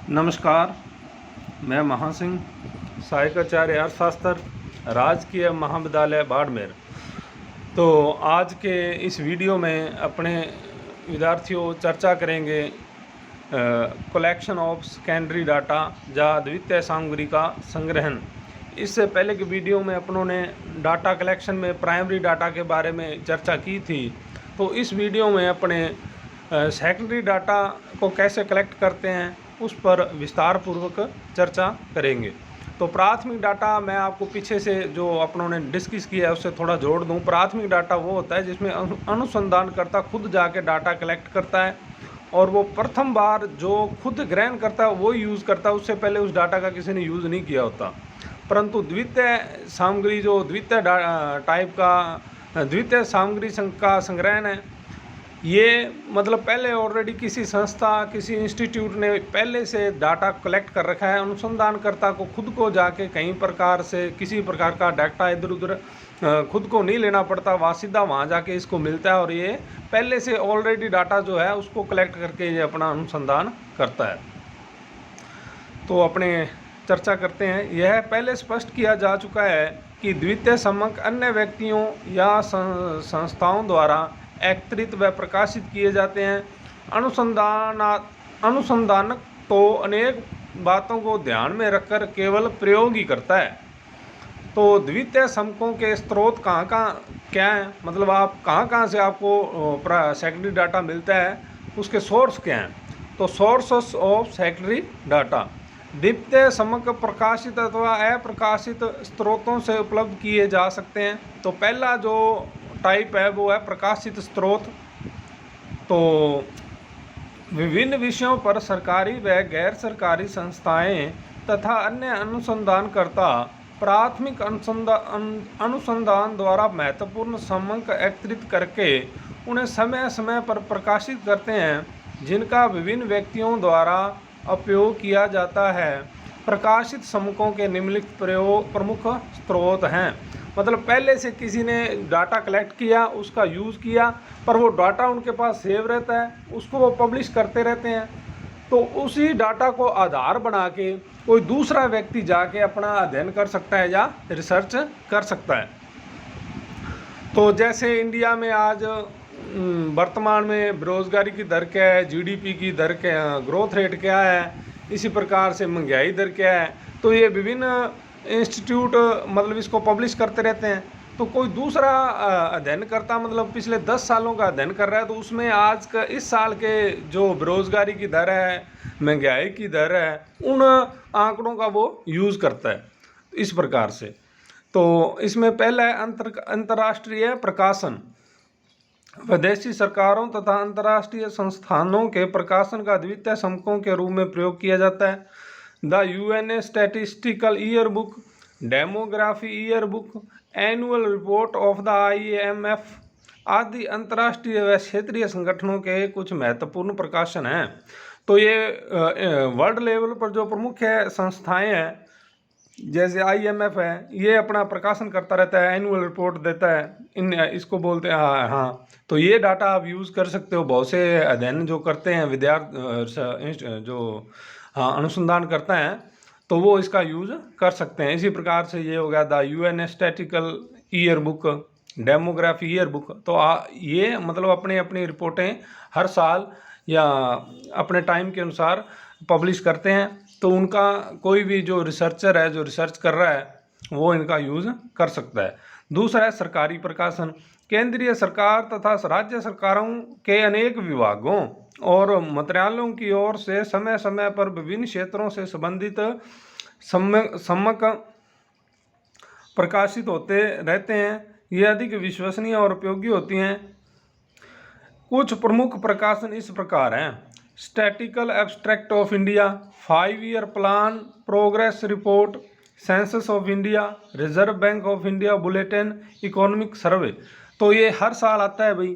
नमस्कार, मैं महासिंह, सहायकाचार्य अर्थशास्त्र, राजकीय महाविद्यालय बाड़मेर। तो आज के इस वीडियो में अपने विद्यार्थियों चर्चा करेंगे कलेक्शन ऑफ सेकेंडरी डाटा या द्वितीय सामग्री का संग्रहण। इससे पहले के वीडियो में अपनों ने डाटा कलेक्शन में प्राइमरी डाटा के बारे में चर्चा की थी। तो इस वीडियो में अपने सेकेंडरी डाटा को कैसे कलेक्ट करते हैं उस पर विस्तार पूर्वक चर्चा करेंगे। तो प्राथमिक डाटा मैं आपको पीछे से जो अपनों ने डिस्कस किया है उससे थोड़ा जोड़ दूं। प्राथमिक डाटा वो होता है जिसमें अनुसंधानकर्ता खुद जाके डाटा कलेक्ट करता है और वो प्रथम बार जो खुद ग्रहण करता है वो यूज़ करता है, उससे पहले उस डाटा का किसी ने यूज़ नहीं किया होता। परंतु द्वितीय सामग्री जो द्वितीय टाइप का द्वितीय सामग्री का संग्रहण है, ये मतलब पहले ऑलरेडी किसी संस्था किसी इंस्टीट्यूट ने पहले से डाटा कलेक्ट कर रखा है। अनुसंधानकर्ता को खुद को जाके कहीं प्रकार से किसी प्रकार का डाटा इधर उधर खुद को नहीं लेना पड़ता, वहाँ सीधा वहाँ जाके इसको मिलता है और ये पहले से ऑलरेडी डाटा जो है उसको कलेक्ट करके ये अपना अनुसंधान करता है। तो अपने चर्चा करते हैं। यह पहले स्पष्ट किया जा चुका है कि द्वितीय समक अन्य व्यक्तियों या संस्थाओं द्वारा एकत्रित व प्रकाशित किए जाते हैं। अनुसंधानक तो अनेक बातों को ध्यान में रखकर केवल प्रयोग ही करता है। तो द्वितीय समकों के स्रोत कहाँ क्या हैं, मतलब आप कहाँ से आपको सेकेंडरी डाटा मिलता है, उसके सोर्स क्या हैं। तो सोर्सेस ऑफ सेकेंडरी डाटा द्वितीय समक प्रकाशित अथवा अप्रकाशित स्रोतों से उपलब्ध किए जा सकते हैं। तो पहला जो टाइप है वो है प्रकाशित स्रोत। तो विभिन्न विषयों पर सरकारी व गैर सरकारी संस्थाएं तथा अन्य अनुसंधानकर्ता प्राथमिक अनुसंधान द्वारा महत्वपूर्ण समक एकत्रित करके उन्हें समय समय पर प्रकाशित करते हैं, जिनका विभिन्न व्यक्तियों द्वारा उपयोग किया जाता है। प्रकाशित समकों के निम्नलिखित प्रमुख स्रोत हैं। मतलब पहले से किसी ने डाटा कलेक्ट किया, उसका यूज़ किया, पर वो डाटा उनके पास सेव रहता है, उसको वो पब्लिश करते रहते हैं। तो उसी डाटा को आधार बना के कोई दूसरा व्यक्ति जाके अपना अध्ययन कर सकता है या रिसर्च कर सकता है। तो जैसे इंडिया में आज वर्तमान में बेरोजगारी की दर क्या है, जीडीपी की दर क्या, ग्रोथ रेट क्या है, इसी प्रकार से महंगाई दर क्या है, तो ये विभिन्न इंस्टीट्यूट मतलब इसको पब्लिश करते रहते हैं। तो कोई दूसरा अध्ययन करता मतलब पिछले 10 सालों का अध्ययन कर रहा है, तो उसमें आज का इस साल के जो बेरोजगारी की दर है, महंगाई की दर है, उन आंकड़ों का वो यूज़ करता है इस प्रकार से। तो इसमें पहला है अंतर्राष्ट्रीय प्रकाशन। विदेशी सरकारों तथा अंतर्राष्ट्रीय संस्थानों के प्रकाशन का द्वितीय समकों के रूप में प्रयोग किया जाता है। The UNA statistical year book, demography year book, annual report of the IMF आदि अंतर्राष्ट्रीय व क्षेत्रीय संगठनों के कुछ महत्वपूर्ण प्रकाशन हैं। तो ये वर्ल्ड लेवल पर जो प्रमुख संस्थाएं हैं जैसे IMF है, ये अपना प्रकाशन करता रहता है, एनुअल रिपोर्ट देता है, इसको बोलते हैं। हाँ, तो ये डाटा आप यूज़ कर सकते हो। बहुत से अध्ययन जो करते हैं विद्यार्थी जो अनुसंधान करता है तो वो इसका यूज़ कर सकते हैं। इसी प्रकार से ये हो गया the UNA statistical year book, demography year book. तो ये मतलब अपनी रिपोर्टें हर साल या अपने टाइम के अनुसार पब्लिश करते हैं। तो उनका कोई भी जो रिसर्चर है जो रिसर्च कर रहा है वो इनका यूज़ कर सकता है। दूसरा है सरकारी प्रकाशन। केंद्रीय सरकार तथा राज्य सरकारों के अनेक विभागों और मंत्रालयों की ओर से समय समय पर विभिन्न क्षेत्रों से संबंधित सम्मक प्रकाशित होते रहते हैं। ये अधिक विश्वसनीय और उपयोगी होती हैं। कुछ प्रमुख प्रकाशन इस प्रकार हैं: statistical abstract of India, 5 year plan progress report, census of India, reserve bank of India bulletin, economic survey. तो ये हर साल आता है भाई।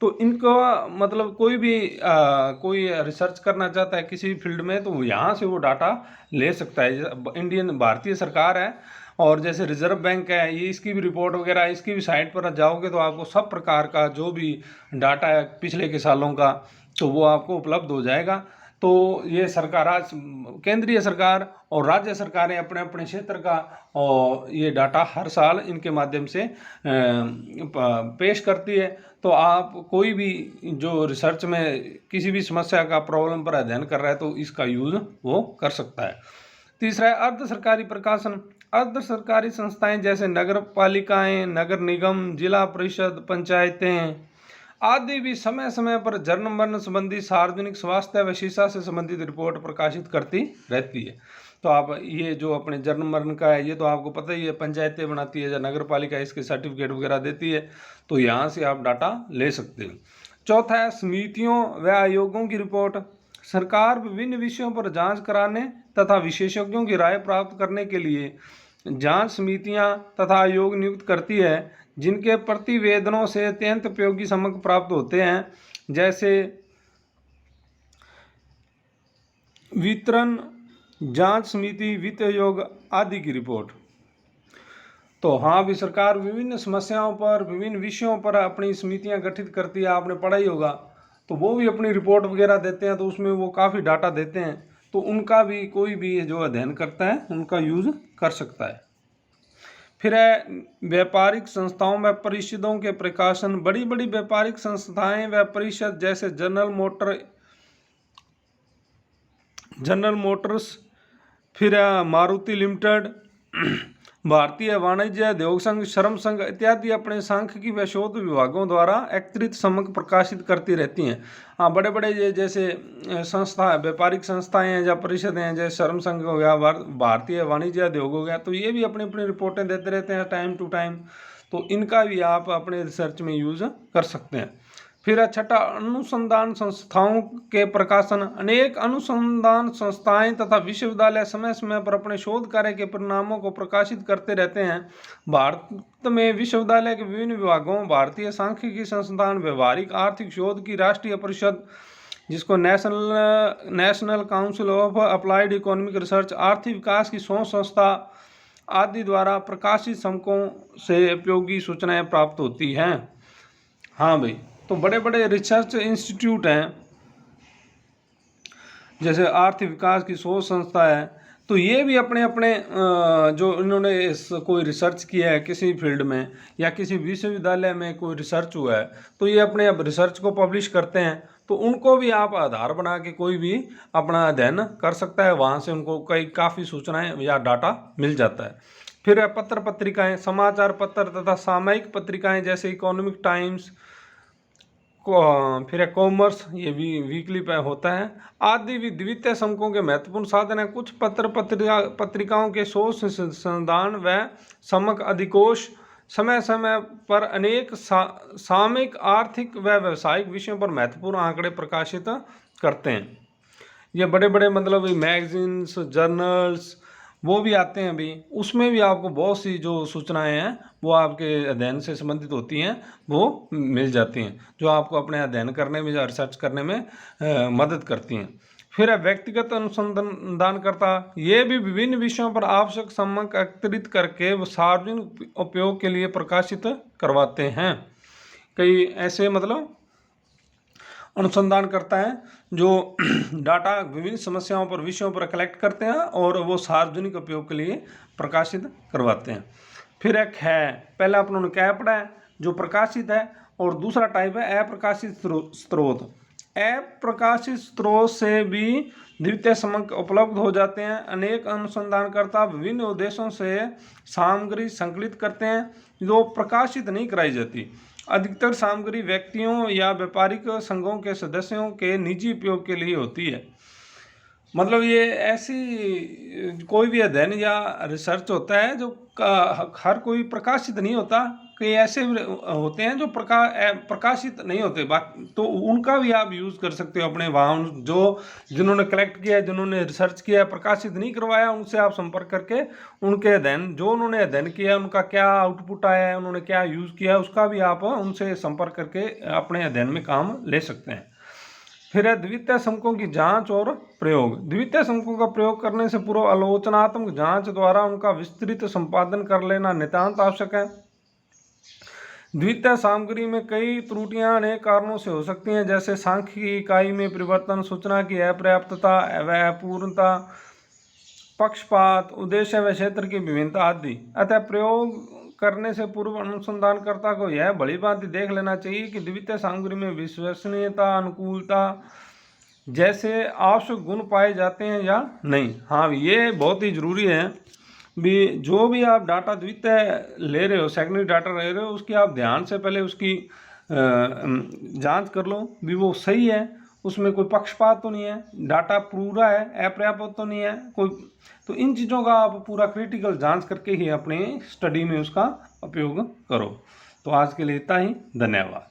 तो इनको मतलब कोई भी कोई रिसर्च करना चाहता है किसी फील्ड में तो यहाँ से वो डाटा ले सकता है। भारतीय सरकार है और जैसे रिजर्व बैंक है, ये इसकी भी रिपोर्ट वगैरह, इसकी भी साइट पर जाओगे तो आपको सब प्रकार का जो भी डाटा है पिछले के सालों का तो वो आपको उपलब्ध हो जाएगा। तो ये सरकार, आज केंद्रीय सरकार और राज्य सरकारें अपने अपने क्षेत्र का और ये डाटा हर साल इनके माध्यम से पेश करती है। तो आप कोई भी जो रिसर्च में किसी भी समस्या का, प्रॉब्लम पर अध्ययन कर रहा है तो इसका यूज वो कर सकता है। तीसरा है अर्ध सरकारी प्रकाशन। अर्ध सरकारी संस्थाएं जैसे नगर पालिकाएं, नगर निगम, जिला परिषद, पंचायतें आदि भी समय समय पर जन्म मरण संबंधी, सार्वजनिक स्वास्थ्य व शिक्षा से संबंधित रिपोर्ट प्रकाशित करती रहती है। तो आप ये जो अपने जन्म मरण का है, ये तो आपको पता ही है, पंचायतें बनाती है या नगर पालिका इसके सर्टिफिकेट वगैरह देती है, तो यहाँ से आप डाटा ले सकते हो। चौथा है समितियों व आयोगों की रिपोर्ट। सरकार विभिन्न विषयों पर जांच कराने तथा विशेषज्ञों की राय प्राप्त करने के लिए जांच समितियां तथा आयोग नियुक्त करती है, जिनके प्रतिवेदनों से अत्यंत उपयोगी समक प्राप्त होते हैं, जैसे वितरण जांच समिति, वित्त आयोग आदि की रिपोर्ट। तो हाँ भी सरकार विभिन्न समस्याओं पर, विभिन्न विषयों पर अपनी समितियां गठित करती है। आपने पढ़ा ही होगा, तो वो भी अपनी रिपोर्ट वगैरह देते हैं, तो उसमें वो काफ़ी डाटा देते हैं, तो उनका भी कोई भी जो अध्ययन करता है उनका यूज कर सकता है। फिर है व्यापारिक संस्थाओं व परिषदों के प्रकाशन। बड़ी बड़ी व्यापारिक संस्थाएं व परिषद जैसे जनरल मोटर्स, फिर मारुति लिमिटेड, भारतीय वाणिज्य उद्योग संघ, श्रम संघ इत्यादि अपने सांख्यिकी व शोध विभागों द्वारा एकत्रित समक प्रकाशित करती रहती हैं। हाँ, बड़े बड़े ये जैसे संस्था, व्यापारिक संस्थाएं हैं या परिषदें हैं, जैसे श्रम संघ हो गया, भारतीय वाणिज्य उद्योग हो गया, तो ये भी अपनी अपनी रिपोर्टें देते रहते हैं टाइम टू टाइम, तो इनका भी आप अपने रिसर्च में यूज कर सकते हैं। फिर छठा अनुसंधान संस्थाओं के प्रकाशन। अनेक अनुसंधान संस्थाएं तथा विश्वविद्यालय समय समय पर अपने शोध कार्य के परिणामों को प्रकाशित करते रहते हैं। भारत में विश्वविद्यालय के विभिन्न विभागों, भारतीय सांख्यिकी संस्थान, व्यवहारिक आर्थिक शोध की राष्ट्रीय परिषद, जिसको national council of applied economic research, आर्थिक विकास की शोध संस्था आदि द्वारा प्रकाशित समकों से उपयोगी सूचनाएं प्राप्त होती हैं। हाँ भाई, तो बड़े बड़े रिसर्च इंस्टीट्यूट हैं, जैसे आर्थिक विकास की शोध संस्था है, तो ये भी अपने अपने जो इन्होंने कोई रिसर्च किया है किसी फील्ड में या किसी विश्वविद्यालय में कोई रिसर्च हुआ है, तो ये अपने अब रिसर्च को पब्लिश करते हैं, तो उनको भी आप आधार बना के कोई भी अपना अध्ययन कर सकता है, वहाँ से उनको काफ़ी सूचनाएं या डाटा मिल जाता है। फिर पत्र पत्रिकाएं, समाचार पत्र तथा सामयिक पत्रिकाएं जैसे इकोनॉमिक टाइम्स, फिर कॉमर्स, ये भी वीकली पे होता है, आदि भी द्वितीय समकों के महत्वपूर्ण साधन है। कुछ पत्रिकाओं के शोध संस्थान व समक अधिकोष समय समय पर अनेक सामयिक, आर्थिक व व्यावसायिक विषयों पर महत्वपूर्ण आंकड़े प्रकाशित करते हैं। ये बड़े बड़े मतलब मैगजीन्स, जर्नल्स वो भी आते हैं अभी, उसमें भी आपको बहुत सी जो सूचनाएं हैं वो आपके अध्ययन से संबंधित होती हैं, वो मिल जाती हैं, जो आपको अपने अध्ययन करने में या रिसर्च करने में मदद करती हैं। फिर है व्यक्तिगत अनुसंधानकर्ता। ये भी विभिन्न विषयों पर आवश्यक समक एकत्रित करके वो सार्वजनिक उपयोग के लिए प्रकाशित करवाते हैं। कई ऐसे मतलब अनुसंधान करता है जो डाटा विभिन्न समस्याओं पर, विषयों पर कलेक्ट करते हैं और वो सार्वजनिक उपयोग के लिए प्रकाशित करवाते हैं। फिर एक है, पहला अपनों क्या पढ़ा है, जो प्रकाशित है, और दूसरा टाइप है अप्रकाशित स्रोत। अप्रकाशित स्रोत से भी द्वितीय समक उपलब्ध हो जाते हैं। अनेक अनुसंधानकर्ता विभिन्न उद्देश्यों से सामग्री संकलित करते हैं जो प्रकाशित नहीं कराई जाती। अधिकतर सामग्री व्यक्तियों या व्यापारिक संघों के सदस्यों के निजी उपयोग के लिए होती है। मतलब ये ऐसी कोई भी अध्ययन या रिसर्च होता है जो हर कोई प्रकाशित नहीं होता, कई ऐसे होते हैं जो प्रकाशित नहीं होते, तो उनका भी आप यूज़ कर सकते हो अपने वहाँ, जो जिन्होंने कलेक्ट किया है, जिन्होंने रिसर्च किया है, प्रकाशित नहीं करवाया, उनसे आप संपर्क करके उनके अध्ययन, जो उन्होंने अध्ययन किया है, उनका क्या आउटपुट आया है, उन्होंने क्या यूज़ किया है, उसका भी आप उनसे संपर्क करके अपने अध्ययन में काम ले सकते हैं। फिर है द्वितीय समकों की जांच और प्रयोग। द्वितीय समकों का प्रयोग करने से पूर्व आलोचनात्मक जांच द्वारा उनका विस्तृत संपादन कर लेना नितांत आवश्यक है। द्वितीय सामग्री में कई त्रुटियां अनेक कारणों से हो सकती हैं, जैसे सांख्यिकी इकाई में परिवर्तन, सूचना की अपर्याप्तता व अपूर्णता, पक्षपात, उद्देश्य व क्षेत्र की विभिन्नता आदि। अतः प्रयोग करने से पूर्व अनुसंधानकर्ता को यह भली भांति देख लेना चाहिए कि द्वितीय सामग्री में विश्वसनीयता, अनुकूलता जैसे आवश्यक गुण पाए जाते हैं या नहीं। हाँ, ये बहुत ही जरूरी है भी, जो भी आप डाटा द्वितीय ले रहे हो, सेकेंडरी डाटा ले रहे हो, उसकी आप ध्यान से पहले उसकी जांच कर लो भी वो सही है, उसमें कोई पक्षपात तो नहीं है, डाटा पूरा है, अपर्याप्त तो नहीं है कोई। तो इन चीज़ों का आप पूरा क्रिटिकल जांच करके ही अपने स्टडी में उसका उपयोग करो। तो आज के लिए इतना ही, धन्यवाद।